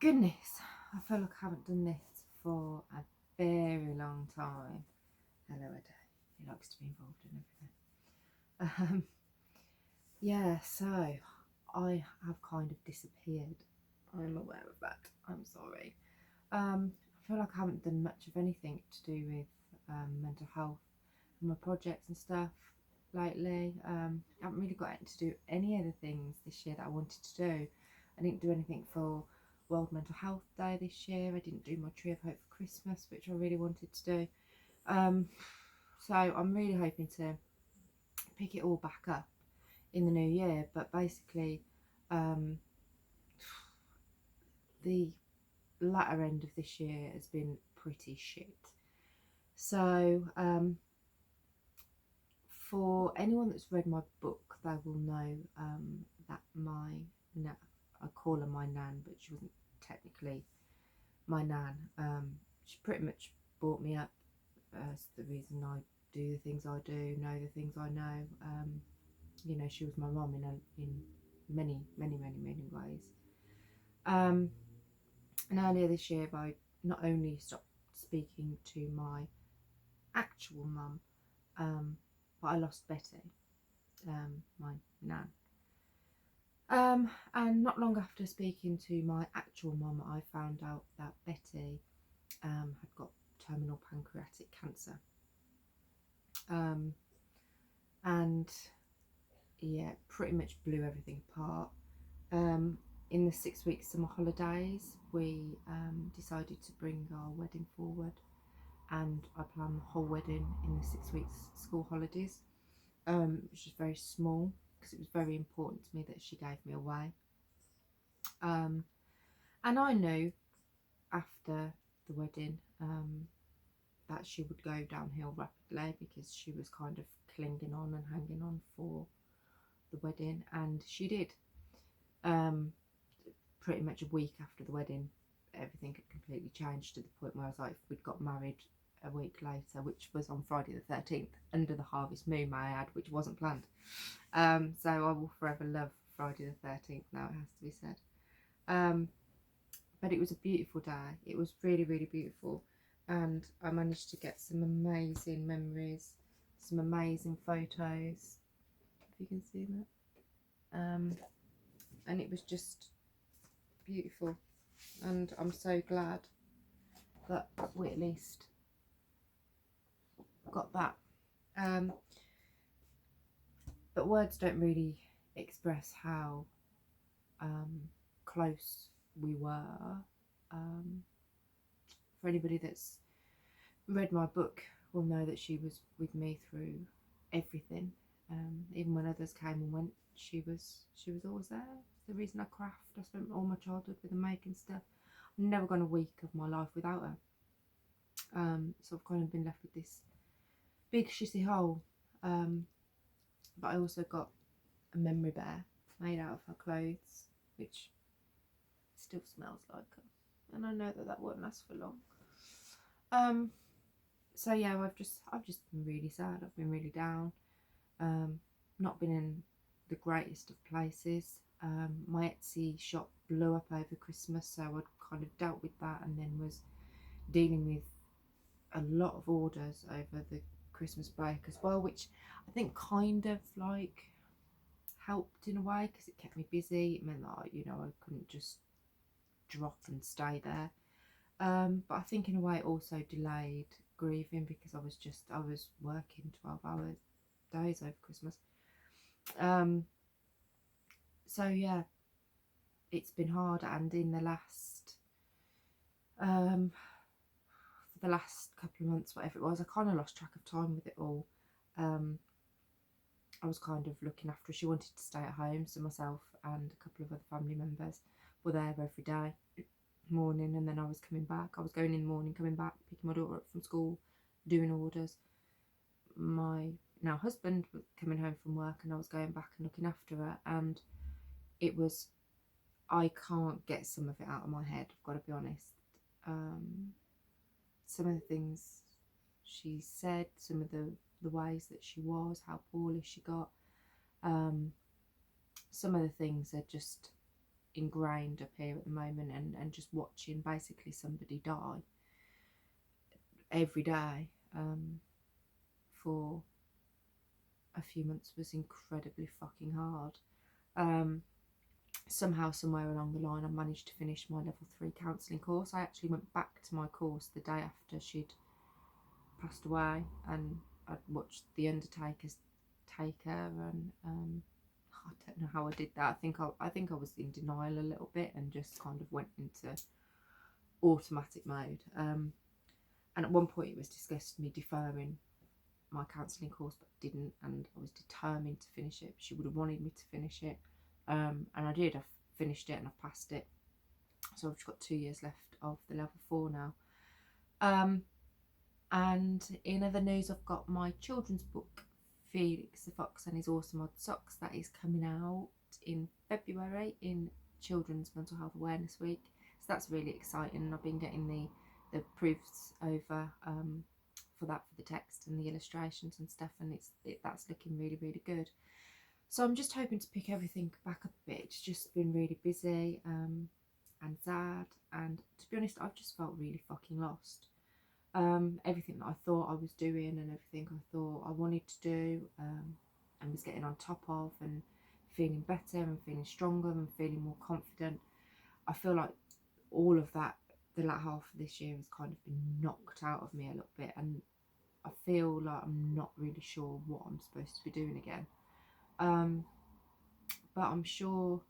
Goodness, I feel like I haven't done this for a very long time. Hello, Ed. He likes to be involved in everything. Yeah, so I have kind of disappeared. I'm aware of that. I'm sorry. I feel like I haven't done much of anything to do with mental health and my projects and stuff lately. I haven't really got to do any of the things this year that I wanted to do. I didn't do anything for World Mental Health Day this year. I didn't do my Tree of Hope for Christmas, which I really wanted to do. So I'm really hoping to pick it all back up in the new year. But basically, the latter end of this year has been pretty shit. So for anyone that's read my book, they will know that I call her my nan, but she wasn't technically my nan. She pretty much brought me up as the reason I do the things I do, know the things I know. She was my mum in many, many, many, many ways. And earlier this year, I not only stopped speaking to my actual mum, but I lost Betty, my nan. And not long after speaking to my actual mum, I found out that Betty had got terminal pancreatic cancer. And yeah, pretty much blew everything apart. In the 6 weeks summer holidays, we decided to bring our wedding forward, and I planned the whole wedding in the 6 weeks school holidays, which was very small because it was very important to me that she gave me away. And I knew after the wedding that she would go downhill rapidly because she was kind of clinging on and hanging on for the wedding, and she did. Pretty much a week after the wedding, everything had completely changed to the point where I was like, we'd got married a week later, which was on Friday the 13th, under the harvest moon, may I add, which wasn't planned. So I will forever love Friday the 13th now, it has to be said. But it was a beautiful day. It was really, really beautiful. And I managed to get some amazing memories, some amazing photos, if you can see that. And it was just beautiful. And I'm so glad that we at least got that. But words don't really express how close we were. For anybody that's read my book will know that she was with me through everything. Even when others came and went, she was always there. It's the reason I craft. I spent all my childhood with her making stuff. I've never gone a week of my life without her. So I've kind of been left with this big shitty hole. But I also got a memory bear made out of her clothes, which still smells like her, and I know that won't last for long. So yeah, I've just been really sad. I've been really down. Not been in the greatest of places. My Etsy shop blew up over Christmas, so I'd kind of dealt with that, and then was dealing with a lot of orders over the Christmas break as well, which I think kind of like helped in a way because it kept me busy. It meant that I couldn't just drop and stay there. But I think in a way it also delayed grieving because I was working 12-hour days over Christmas. So yeah, it's been hard, and in the last for the last couple of months, whatever it was, I kind of lost track of time with it all. I was kind of looking after her. She wanted to stay at home, so myself and a couple of other family members were there every day morning, and then I was coming back. I was going in the morning, coming back, picking my daughter up from school, doing orders. My now husband was coming home from work, and I was going back and looking after her, and it was, I can't get some of it out of my head, I've got to be honest. Some of the things she said, some of the ways that she was, how poorly she got, some of the things are just ingrained up here at the moment, and just watching basically somebody die every day for a few months was incredibly fucking hard. Somehow, somewhere along the line, I managed to finish my level 3 counselling course. I actually went back to my course the day after she'd passed away, and I'd watched The Undertaker's take her, and I don't know how I did that. I think I was in denial a little bit and just kind of went into automatic mode. And at one point it was discussed me deferring my counselling course, but I didn't, and I was determined to finish it. She would have wanted me to finish it, and I did. I've finished it and I've passed it, so I've just got 2 years left of the level 4 now. And in other news, I've got my children's book, Felix the Fox and His Awesome Odd Socks, that is coming out in February in Children's Mental Health Awareness Week, so that's really exciting. I've been getting the proofs over for that, for the text and the illustrations and stuff, and that's looking really, really good. So I'm just hoping to pick everything back up a bit. It's just been really busy and sad, and to be honest, I've just felt really fucking lost. Everything that I thought I was doing and everything I thought I wanted to do and was getting on top of, and feeling better and feeling stronger and feeling more confident, I feel like all of that, the latter half of this year, has kind of been knocked out of me a little bit, and I feel like I'm not really sure what I'm supposed to be doing again. But I'm sure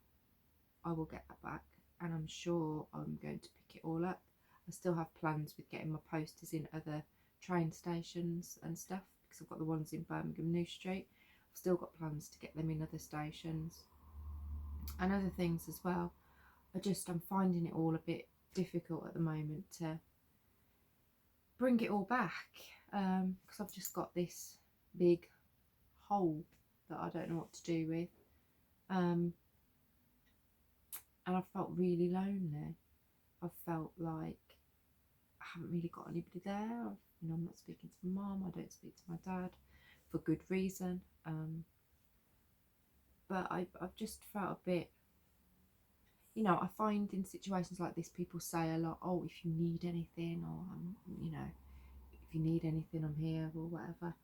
I will get that back, and I'm sure I'm going to pick it all up. I still have plans with getting my posters in other train stations and stuff, because I've got the ones in Birmingham New Street. I've still got plans to get them in other stations and other things as well. I'm finding it all a bit difficult at the moment to bring it all back, because I've just got this big hole that I don't know what to do with, and I've felt really lonely. I've felt like I haven't really got anybody there. I'm not speaking to my mum, I don't speak to my dad, for good reason, but I've just felt a bit, I find in situations like this, people say a lot, oh, if you need anything, or if you need anything, I'm here, or whatever.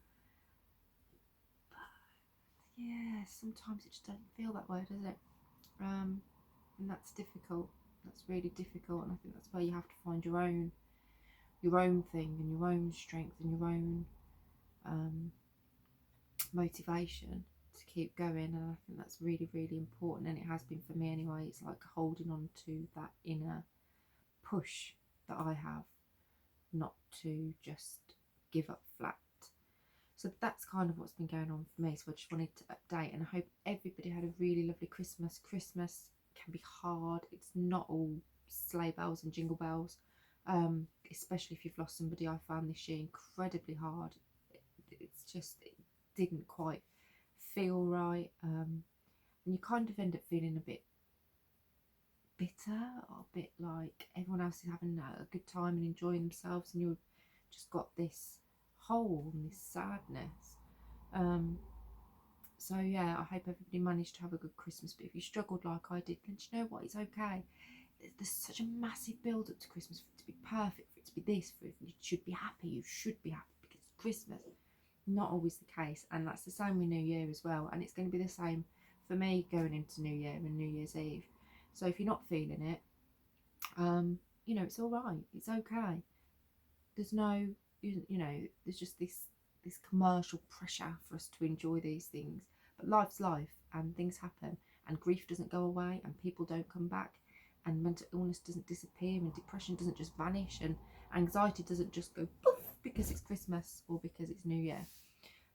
But yeah, sometimes it just doesn't feel that way, does it? And that's difficult. That's really difficult, and I think that's where you have to find your own thing, and your own strength, and your own motivation to keep going. And I think that's really, really important, and it has been for me anyway. It's like holding on to that inner push that I have, not to just give up flat. So that's kind of what's been going on for me. So I just wanted to update, and I hope everybody had a really lovely Christmas. Christmas can be hard. It's not all sleigh bells and jingle bells, especially if you've lost somebody. I found this year incredibly hard. It didn't quite feel right, and you kind of end up feeling a bit bitter, or a bit like everyone else is having a good time and enjoying themselves, and you've just got this hole and this sadness. So yeah, I hope everybody managed to have a good Christmas, but if you struggled like I did, then you know what, it's okay. There's such a massive build up to Christmas, for it to be perfect, for it to be this, for it, you should be happy, because it's Christmas. Not always the case, and that's the same with New Year as well, and it's going to be the same for me going into New Year and New Year's Eve. So if you're not feeling it, it's all right, it's okay. There's no, there's just this commercial pressure for us to enjoy these things, but life's life, and things happen, and grief doesn't go away, and people don't come back, and mental illness doesn't disappear, and depression doesn't just vanish, and anxiety doesn't just go poof because it's Christmas or because it's New Year.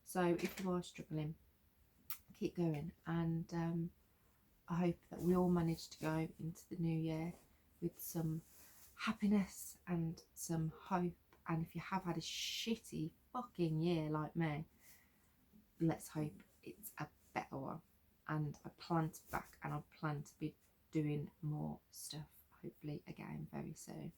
So if you are struggling, keep going, and I hope that we all manage to go into the new year with some happiness and some hope. And if you have had a shitty fucking year like me, let's hope it's a better one. And I plan to be back, and I plan to be doing more stuff, hopefully again very soon.